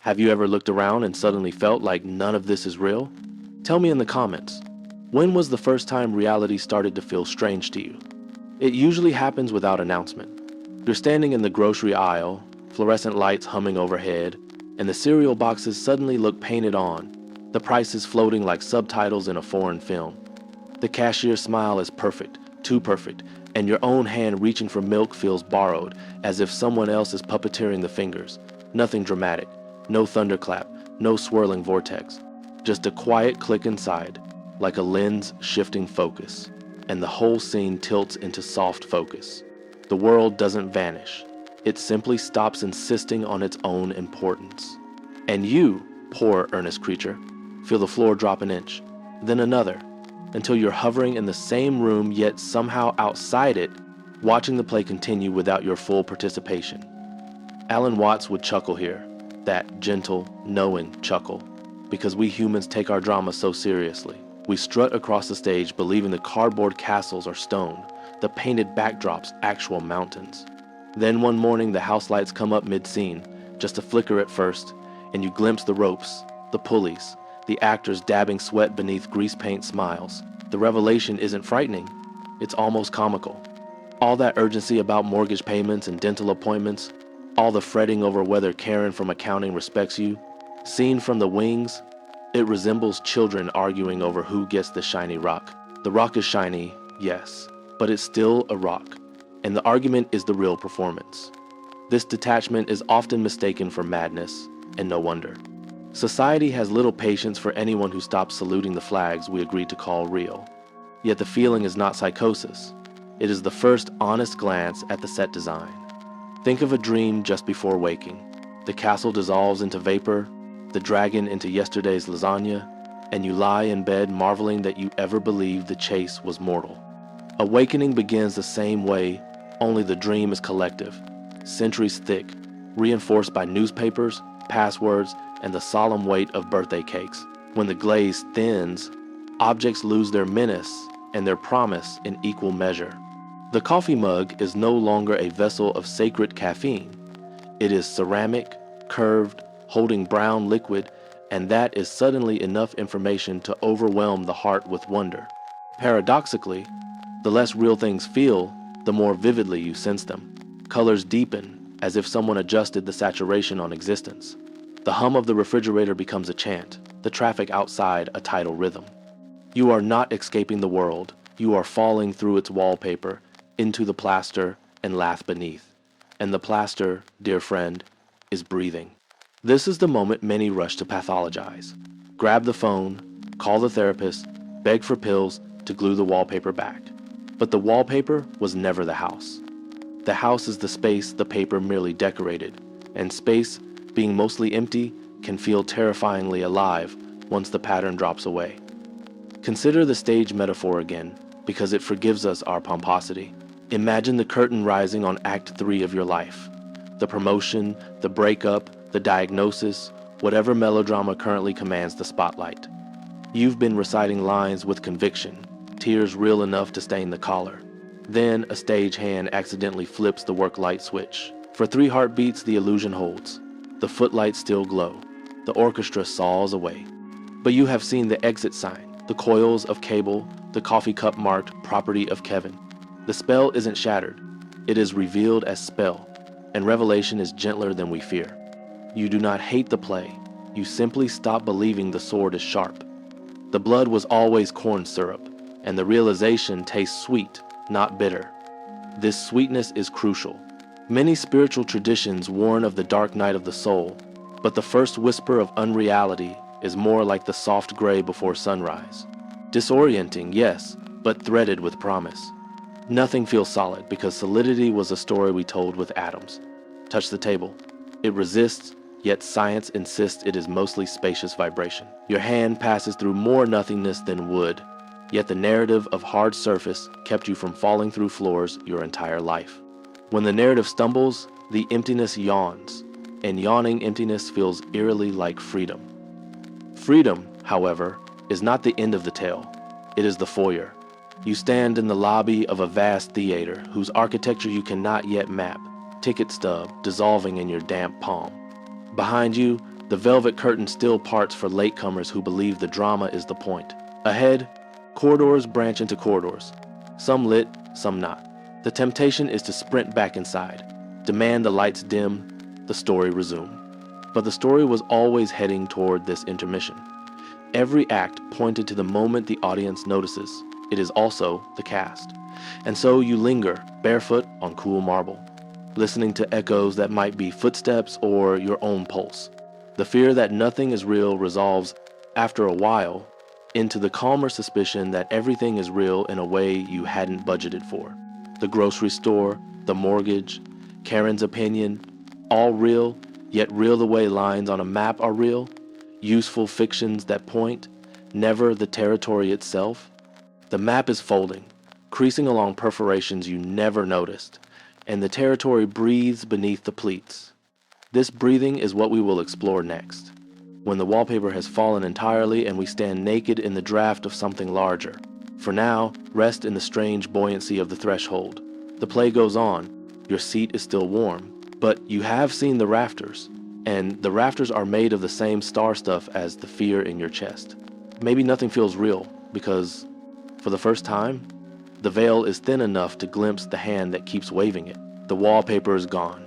Have you ever looked around and suddenly felt like none of this is real? Tell me in the comments. When was the first time reality started to feel strange to you? It usually happens without announcement. You're standing in the grocery aisle, fluorescent lights humming overhead, and the cereal boxes suddenly look painted on, the prices floating like subtitles in a foreign film. The cashier's smile is perfect, too perfect, and your own hand reaching for milk feels borrowed, as if someone else is puppeteering the fingers. Nothing dramatic, no thunderclap, no swirling vortex. Just a quiet click inside, like a lens shifting focus, and the whole scene tilts into soft focus. The world doesn't vanish. It simply stops insisting on its own importance. And you, poor earnest creature, feel the floor drop an inch, then another, until you're hovering in the same room yet somehow outside it, watching the play continue without your full participation. Alan Watts would chuckle here, that gentle, knowing chuckle, because we humans take our drama so seriously. We strut across the stage believing the cardboard castles are stone, the painted backdrops actual mountains. Then one morning the house lights come up mid-scene, just a flicker at first, and you glimpse the ropes, the pulleys, the actors dabbing sweat beneath grease paint smiles. The revelation isn't frightening, it's almost comical. All that urgency about mortgage payments and dental appointments, all the fretting over whether Karen from accounting respects you, seen from the wings, it resembles children arguing over who gets the shiny rock. The rock is shiny, yes, but it's still a rock, and the argument is the real performance. This detachment is often mistaken for madness, and no wonder. Society has little patience for anyone who stops saluting the flags we agreed to call real. Yet the feeling is not psychosis. It is the first honest glance at the set design. Think of a dream just before waking. The castle dissolves into vapor, the dragon into yesterday's lasagna, and you lie in bed marveling that you ever believed the chase was mortal. Awakening begins the same way, only the dream is collective, centuries thick, reinforced by newspapers, passwords, and the solemn weight of birthday cakes. When the glaze thins, objects lose their menace and their promise in equal measure. The coffee mug is no longer a vessel of sacred caffeine. It is ceramic, curved, holding brown liquid, and that is suddenly enough information to overwhelm the heart with wonder. Paradoxically, the less real things feel, the more vividly you sense them. Colors deepen, as if someone adjusted the saturation on existence. The hum of the refrigerator becomes a chant, the traffic outside a tidal rhythm. You are not escaping the world, you are falling through its wallpaper, into the plaster and lath beneath. And the plaster, dear friend, is breathing. This is the moment many rush to pathologize. Grab the phone, call the therapist, beg for pills to glue the wallpaper back. But the wallpaper was never the house. The house is the space the paper merely decorated, and space, being mostly empty, can feel terrifyingly alive once the pattern drops away. Consider the stage metaphor again, because it forgives us our pomposity. Imagine the curtain rising on Act 3 of your life. The promotion, the breakup, the diagnosis, whatever melodrama currently commands the spotlight. You've been reciting lines with conviction, tears real enough to stain the collar. Then a stage hand accidentally flips the work light switch. For 3 heartbeats, the illusion holds. The footlights still glow. The orchestra saws away. But you have seen the exit sign, the coils of cable, the coffee cup marked property of Kevin. The spell isn't shattered. It is revealed as spell, and revelation is gentler than we fear. You do not hate the play. You simply stop believing the sword is sharp. The blood was always corn syrup, and the realization tastes sweet, not bitter. This sweetness is crucial. Many spiritual traditions warn of the dark night of the soul, but the first whisper of unreality is more like the soft gray before sunrise. Disorienting, yes, but threaded with promise. Nothing feels solid because solidity was a story we told with atoms. Touch the table. It resists, yet science insists it is mostly spacious vibration. Your hand passes through more nothingness than wood, yet the narrative of hard surface kept you from falling through floors your entire life. When the narrative stumbles, the emptiness yawns, and yawning emptiness feels eerily like freedom. Freedom, however, is not the end of the tale. It is the foyer. You stand in the lobby of a vast theater whose architecture you cannot yet map, ticket stub dissolving in your damp palm. Behind you, The velvet curtain still parts for latecomers who believe the drama is the point. Ahead, corridors branch into corridors, some lit, some not. The temptation is to sprint back inside, demand the lights dim, the story resume. But the story was always heading toward this intermission. Every act pointed to the moment the audience notices. It is also the cast. And so you linger, barefoot on cool marble, listening to echoes that might be footsteps or your own pulse. The fear that nothing is real resolves, after a while, into the calmer suspicion that everything is real in a way you hadn't budgeted for. The grocery store, the mortgage, Karen's opinion, all real, yet real the way lines on a map are real, useful fictions that point, never the territory itself. The map is folding, creasing along perforations you never noticed, and the territory breathes beneath the pleats. This breathing is what we will explore next, when the wallpaper has fallen entirely and we stand naked in the draft of something larger. For now, rest in the strange buoyancy of the threshold. The play goes on, your seat is still warm, but you have seen the rafters, and the rafters are made of the same star stuff as the fear in your chest. Maybe nothing feels real, because, for the first time, the veil is thin enough to glimpse the hand that keeps waving it. The wallpaper is gone.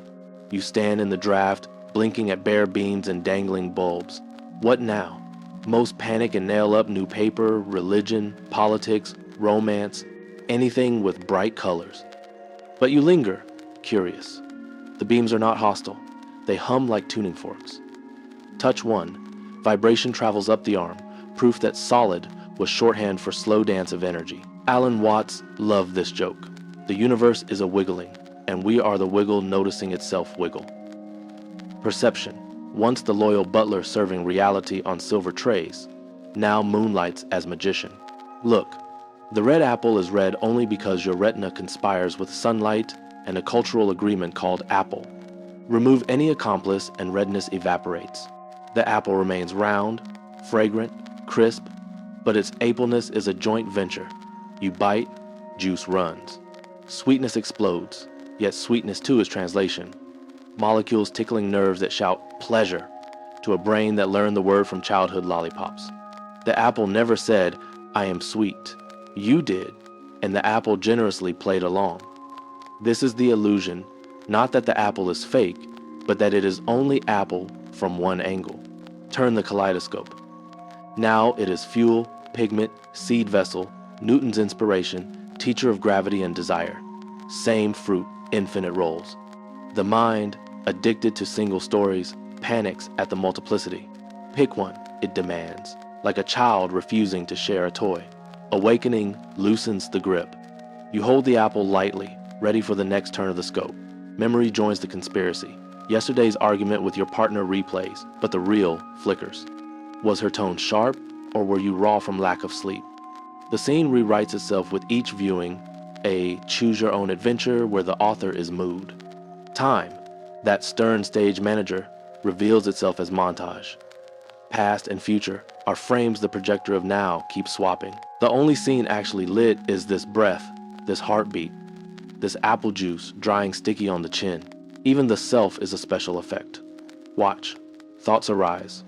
You stand in the draft, blinking at bare beams and dangling bulbs. What now? Most panic and nail up new paper, religion, politics, romance, anything with bright colors. But you linger, curious. The beams are not hostile. They hum like tuning forks. Touch 1. Vibration travels up the arm, proof that solid was shorthand for slow dance of energy. Alan Watts loved this joke. The universe is a wiggling, and we are the wiggle noticing itself wiggle. Perception, once the loyal butler serving reality on silver trays, now moonlights as magician. Look, the red apple is red only because your retina conspires with sunlight and a cultural agreement called apple. Remove any accomplice and redness evaporates. The apple remains round, fragrant, crisp, but its appleness is a joint venture. You bite, juice runs. Sweetness explodes, yet sweetness too is translation. Molecules tickling nerves that shout pleasure to a brain that learned the word from childhood lollipops. The apple never said, I am sweet. You did, and the apple generously played along. This is the illusion, not that the apple is fake, but that it is only apple from one angle. Turn the kaleidoscope. Now it is fuel, pigment, seed vessel, Newton's inspiration, teacher of gravity and desire. Same fruit, infinite roles. The mind, addicted to single stories, panics at the multiplicity. Pick one, it demands, like a child refusing to share a toy. Awakening loosens the grip. You hold the apple lightly, ready for the next turn of the scope. Memory joins the conspiracy. Yesterday's argument with your partner replays, but the real flickers. Was her tone sharp, or were you raw from lack of sleep? The scene rewrites itself with each viewing, a choose-your-own adventure where the author is mood. Time, that stern stage manager, reveals itself as montage. Past and future are frames the projector of now keeps swapping. The only scene actually lit is this breath, this heartbeat, this apple juice drying sticky on the chin. Even the self is a special effect. Watch. Thoughts arise.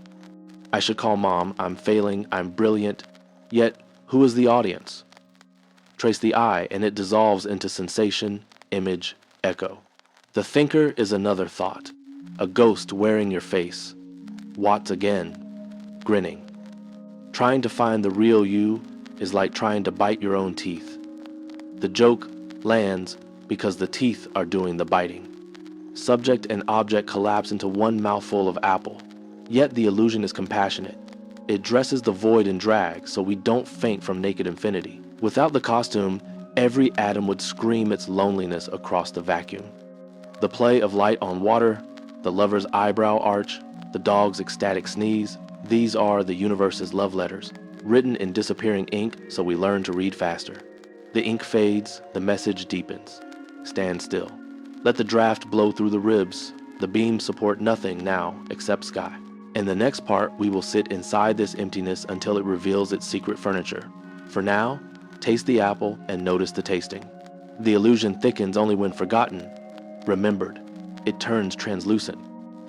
I should call mom, I'm failing, I'm brilliant. Yet, who is the audience? Trace the I and it dissolves into sensation, image, echo. The thinker is another thought, a ghost wearing your face. Watts again, grinning. Trying to find the real you is like trying to bite your own teeth. The joke lands because the teeth are doing the biting. Subject and object collapse into one mouthful of apple, yet the illusion is compassionate. It dresses the void in drag so we don't faint from naked infinity. Without the costume, every atom would scream its loneliness across the vacuum. The play of light on water, the lover's eyebrow arch, the dog's ecstatic sneeze, these are the universe's love letters, written in disappearing ink so we learn to read faster. The ink fades, the message deepens. Stand still. Let the draft blow through the ribs. The beams support nothing now except sky. In the next part, we will sit inside this emptiness until it reveals its secret furniture. For now, taste the apple and notice the tasting. The illusion thickens only when forgotten. Remembered, it turns translucent.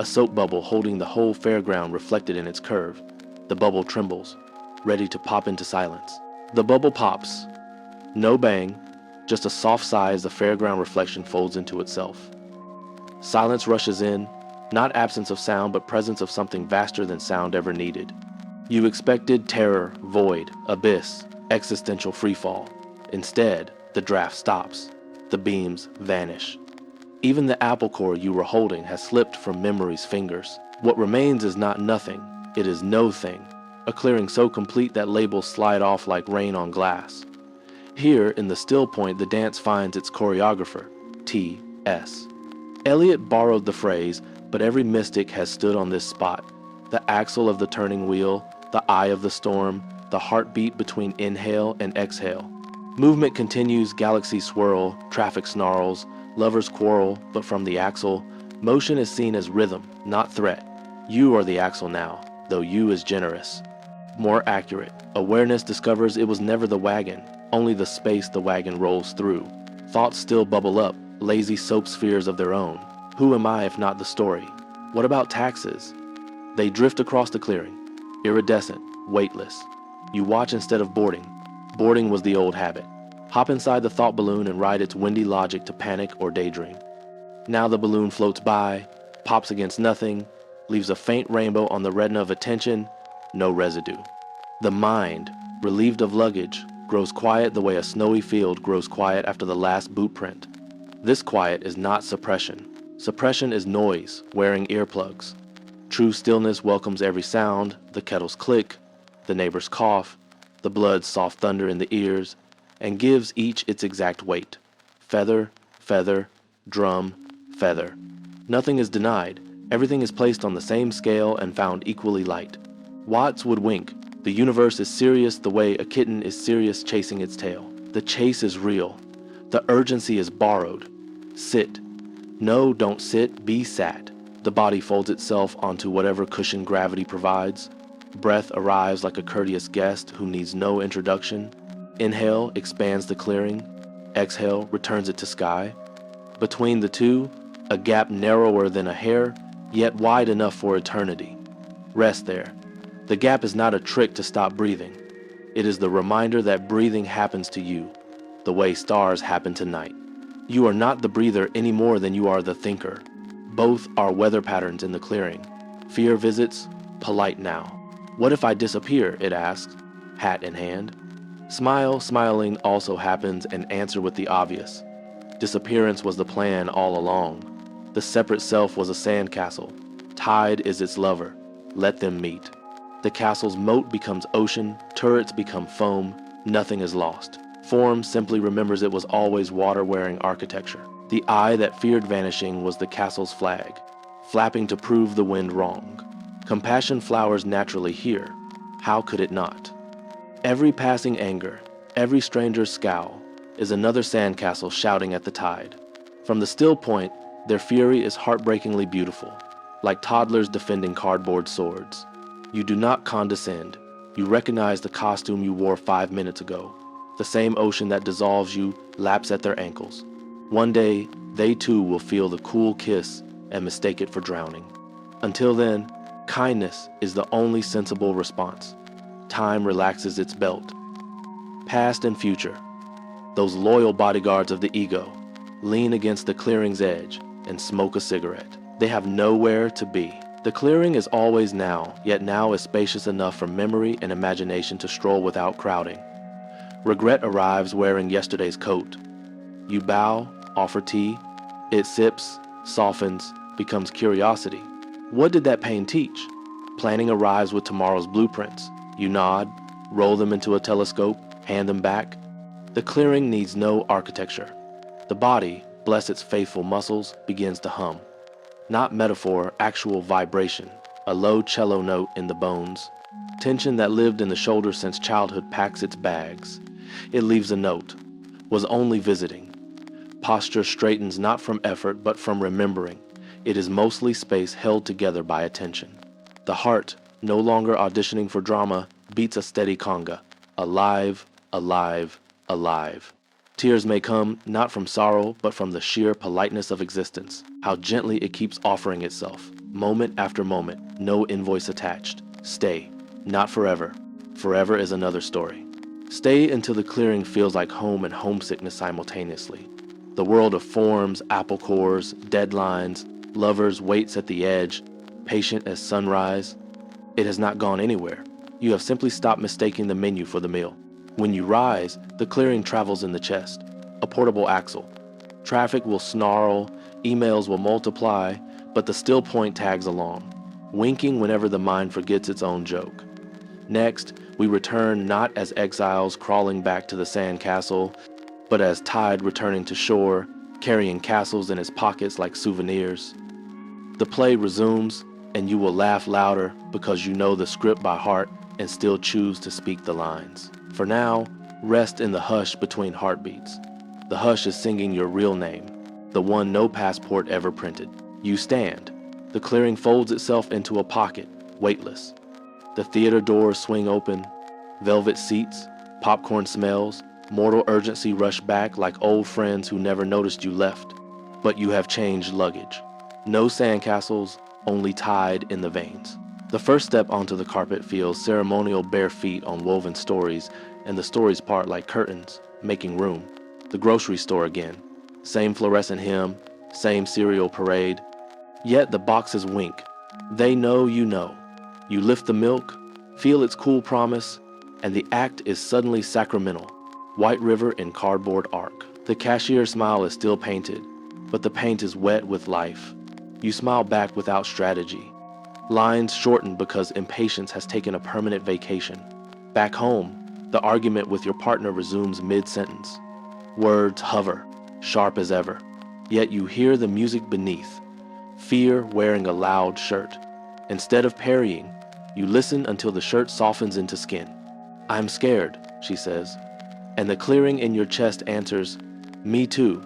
a soap bubble holding the whole fairground reflected in its curve. The bubble trembles, ready to pop into silence. The bubble pops. No bang, just a soft sigh as the fairground reflection folds into itself. Silence rushes in, not absence of sound, but presence of something vaster than sound ever needed. You expected terror, void, abyss, existential freefall. Instead, the draft stops. The beams vanish. Even the apple core you were holding has slipped from memory's fingers. What remains is not nothing, it is no thing. A clearing so complete that labels slide off like rain on glass. Here, in the still point, the dance finds its choreographer, T.S. Eliot borrowed the phrase, but every mystic has stood on this spot. The axle of the turning wheel, the eye of the storm, the heartbeat between inhale and exhale. Movement continues, galaxies swirl, traffic snarls, lovers quarrel, but from the axle, motion is seen as rhythm, not threat. You are the axle now, though you is generous. More accurate, awareness discovers it was never the wagon, only the space the wagon rolls through. Thoughts still bubble up, lazy soap spheres of their own. Who am I if not the story? What about taxes? They drift across the clearing, iridescent, weightless. You watch instead of boarding. Boarding was the old habit. Hop inside the thought balloon and ride its windy logic to panic or daydream. Now the balloon floats by, pops against nothing, leaves a faint rainbow on the retina of attention, no residue. The mind, relieved of luggage, grows quiet the way a snowy field grows quiet after the last boot print. This quiet is not suppression. Suppression is noise, wearing earplugs. True stillness welcomes every sound, the kettle's click, the neighbor's cough, the blood's soft thunder in the ears, and gives each its exact weight. Feather, feather, drum, feather. Nothing is denied. Everything is placed on the same scale and found equally light. Watts would wink. The universe is serious the way a kitten is serious chasing its tail. The chase is real. The urgency is borrowed. Sit. No, don't sit, be sat. The body folds itself onto whatever cushion gravity provides. Breath arrives like a courteous guest who needs no introduction. Inhale expands the clearing. Exhale returns it to sky. Between the two, a gap narrower than a hair, yet wide enough for eternity. Rest there. The gap is not a trick to stop breathing. It is the reminder that breathing happens to you, the way stars happen tonight. You are not the breather any more than you are the thinker. Both are weather patterns in the clearing. Fear visits, polite now. What if I disappear, it asks, hat in hand. Smile, smiling also happens and answer with the obvious. Disappearance was the plan all along. The separate self was a sandcastle. Tide is its lover. Let them meet. The castle's moat becomes ocean, turrets become foam, nothing is lost. Form simply remembers it was always water-wearing architecture. The eye that feared vanishing was the castle's flag, flapping to prove the wind wrong. Compassion flowers naturally here. How could it not? Every passing anger, every stranger's scowl, is another sandcastle shouting at the tide. From the still point, their fury is heartbreakingly beautiful, like toddlers defending cardboard swords. You do not condescend. You recognize the costume you wore 5 minutes ago. The same ocean that dissolves you laps at their ankles. One day, they too will feel the cool kiss and mistake it for drowning. Until then, kindness is the only sensible response. Time relaxes its belt. Past and future, those loyal bodyguards of the ego, lean against the clearing's edge and smoke a cigarette. They have nowhere to be. The clearing is always now, yet now is spacious enough for memory and imagination to stroll without crowding. Regret arrives wearing yesterday's coat. You bow, offer tea. It sips, softens, becomes curiosity. What did that pain teach? Planning arrives with tomorrow's blueprints. You nod, roll them into a telescope, hand them back. The clearing needs no architecture. The body, bless its faithful muscles, begins to hum. Not metaphor, actual vibration, a low cello note in the bones. Tension that lived in the shoulders since childhood packs its bags. It leaves a note, was only visiting. Posture straightens not from effort but from remembering. It is mostly space held together by attention. The heart, no longer auditioning for drama, beats a steady conga. Alive, alive, alive. Tears may come not from sorrow but from the sheer politeness of existence, how gently it keeps offering itself. Moment after moment, no invoice attached. Stay. Not forever. Forever is another story. Stay until the clearing feels like home and homesickness simultaneously. The world of forms, apple cores, deadlines, lovers waits at the edge, patient as sunrise. It has not gone anywhere. You have simply stopped mistaking the menu for the meal. When you rise, the clearing travels in the chest, a portable axle. Traffic will snarl, emails will multiply, but the still point tags along, winking whenever the mind forgets its own joke. Next, we return not as exiles crawling back to the sand castle, but as tide returning to shore, carrying castles in its pockets like souvenirs. The play resumes, and you will laugh louder because you know the script by heart and still choose to speak the lines. For now, rest in the hush between heartbeats. The hush is singing your real name, the one no passport ever printed. You stand. The clearing folds itself into a pocket, weightless. The theater doors swing open, velvet seats, popcorn smells, mortal urgency rush back like old friends who never noticed you left. But you have changed luggage. No sandcastles, only tide in the veins. The first step onto the carpet feels ceremonial bare feet on woven stories, and the stories part like curtains, making room. The grocery store again. Same fluorescent hymn, same cereal parade. Yet the boxes wink. They know you know. You lift the milk, feel its cool promise, and the act is suddenly sacramental. White River in cardboard arc. The cashier's smile is still painted, but the paint is wet with life. You smile back without strategy. Lines shorten because impatience has taken a permanent vacation. Back home, the argument with your partner resumes mid-sentence. Words hover, sharp as ever. Yet you hear the music beneath. Fear wearing a loud shirt. Instead of parrying, you listen until the shirt softens into skin. "I'm scared," she says. And the clearing in your chest answers, "Me too,"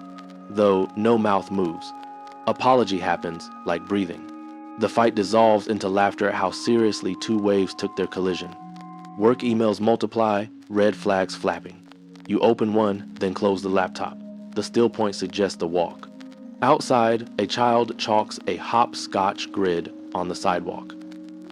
though no mouth moves. Apology happens, like breathing. The fight dissolves into laughter at how seriously two waves took their collision. Work emails multiply, red flags flapping. You open one, then close the laptop. The still point suggests a walk. Outside, a child chalks a hopscotch grid on the sidewalk.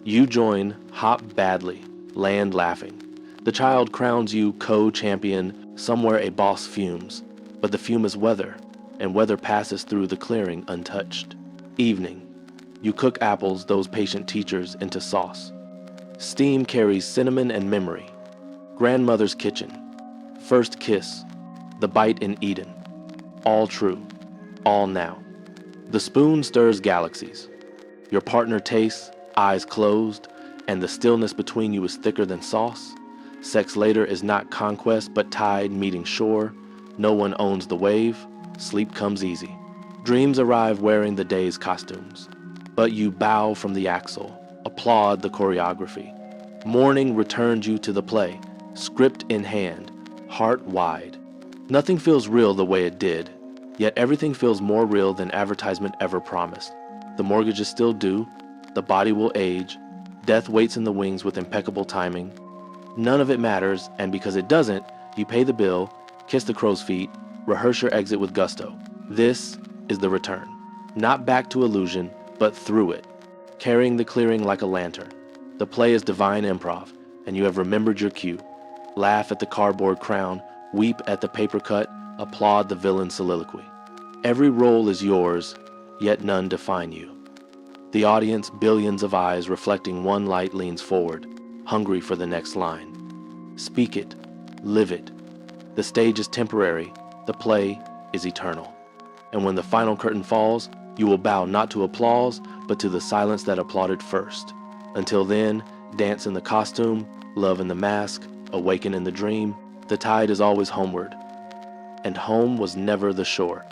You join, hop badly, land laughing. The child crowns you co-champion, somewhere a boss fumes. But the fume is weather, and weather passes through the clearing untouched. Evening. You cook apples, those patient teachers, into sauce. Steam carries cinnamon and memory. Grandmother's kitchen. First kiss. The bite in Eden. All true. All now. The spoon stirs galaxies. Your partner tastes, eyes closed, and the stillness between you is thicker than sauce. Sex later is not conquest, but tide meeting shore. No one owns the wave. Sleep comes easy. Dreams arrive wearing the day's costumes. But you bow from the axle, applaud the choreography. Morning returns you to the play, script in hand, heart wide. Nothing feels real the way it did, yet everything feels more real than advertisement ever promised. The mortgage is still due, the body will age, death waits in the wings with impeccable timing. None of it matters, and because it doesn't, you pay the bill, kiss the crow's feet, rehearse your exit with gusto. This is the return. Not back to illusion, but through it, carrying the clearing like a lantern. The play is divine improv, and you have remembered your cue. Laugh at the cardboard crown, weep at the paper cut, applaud the villain's soliloquy. Every role is yours, yet none define you. The audience, billions of eyes reflecting one light, leans forward, hungry for the next line. Speak it, live it. The stage is temporary, the play is eternal. And when the final curtain falls, you will bow not to applause, but to the silence that applauded first. Until then, dance in the costume, love in the mask, awaken in the dream. The tide is always homeward, and home was never the shore.